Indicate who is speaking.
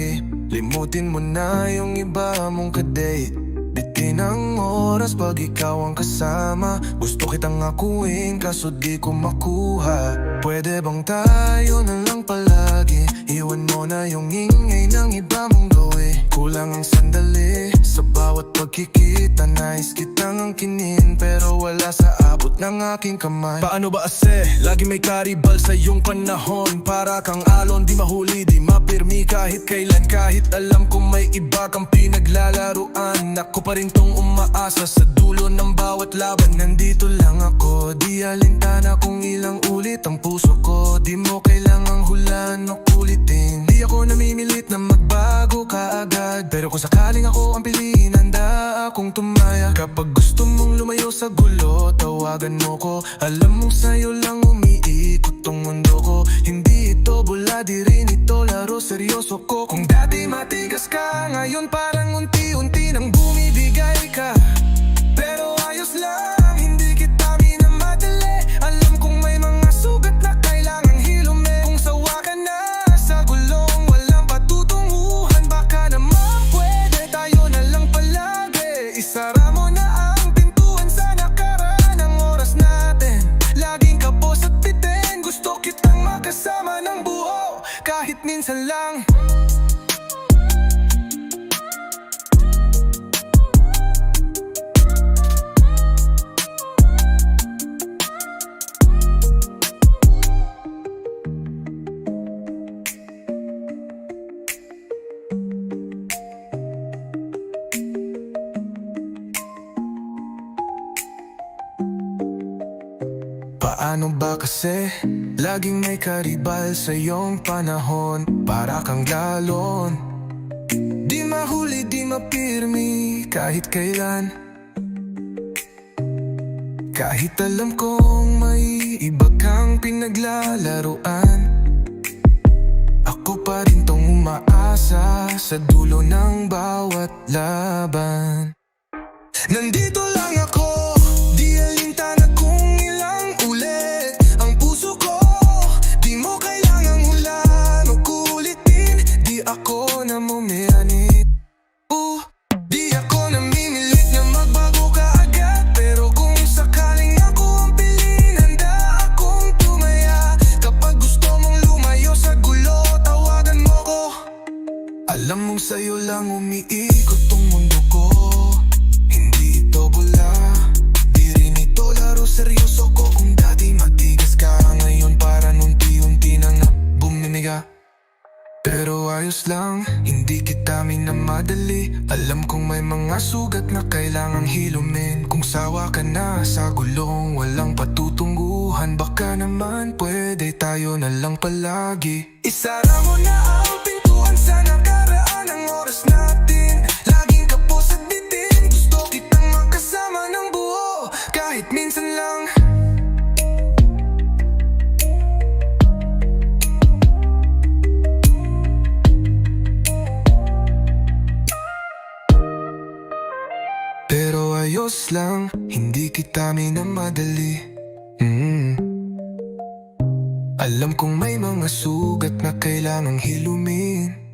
Speaker 1: palagi. Limutin mo na yung iba mong kadate. Bitin ang oras pag ikaw ang kasama. Gusto kitang akuin kaso di ko makuha. Pwede bang tayo na lang palagi? Iwan mo na yung ingay ng iba mong gawin. Kulang ang sandali sa bawat pagkikita. Nais kitang angkinin pero wala sa abot ng aking kamay. Paano ba ase? Lagi may karibal sa iyong panahon. Para kang alon, di mahuli, di mapirmi kahit kailan. Kahit alam kong may iba kang pinaglalaruan, ako pa rin tong umaasa sa dulo ng bawat laban. Nandito lang ako, di alintana kung ilang ulit ang puso ko. Di mo kailangang hulaan o kulitin. Di ako namimilit na magbago kaagad, pero kung sakaling ako ang piliin, handa akong tumaya. Kapag gusto mong lumayo sa gulo, tawagan mo ko. Alam mong sa'yo lang umiikot tong mundo ko. Hindi ito bula, di rin ito laro, seryoso ko. Kung dati matigas ka, ngayon parang unti-unti nang bumibigay ka. Pero ayos lang, hindi kita minamadali. Alam kong may mga sugat na kailangang hilumin. Kung sawa ka na sa gulong, walang patutunguhan, baka naman pwede tayo na lang palagi. Isara mo na ang pintuan sa nakaraan ng oras natin. Laging kapos at bitin, gusto kitang makasama ng buo, kahit minsan lang. Paano ba kasi? Laging may karibal sa iyong panahon. Para kang lalon, di mahuli, di mapirmi kahit kailan. Kahit alam kong may iba kang pinaglalaruan, ako pa rin tong umaasa sa dulo ng bawat laban. Nandito lang ako, di alintana kung ilang ulit ang puso ko. Di mo kailangang hulaan o kulitin. Di ako namumianit, di ako namimilit na magbago kaagad. Pero kung sakaling ako ang piliin, handa akong tumaya. Kapag gusto mong lumayo sa gulo, tawagan mo ko. Alam mong sa'yo lang umiikot tong mundo ko. Seryoso ko, kung dati matigas ka, ngayon parang unti-unti na bumimiga. Pero ayos lang, hindi kita minamadali. Alam kong may mga sugat na kailangang hilumin. Kung sawa ka na sa gulong, walang patutungguhan, baka naman pwede tayo na lang palagi. Isara mo na ang pintuan sa nakaraan ng oras natin. Laging kapos at bitin, gusto kitang makasama ng buo, kahit minsan lang. Pero ayos lang, hindi kita minamadali. Alam kong may mga sugat na kailangang hilumin.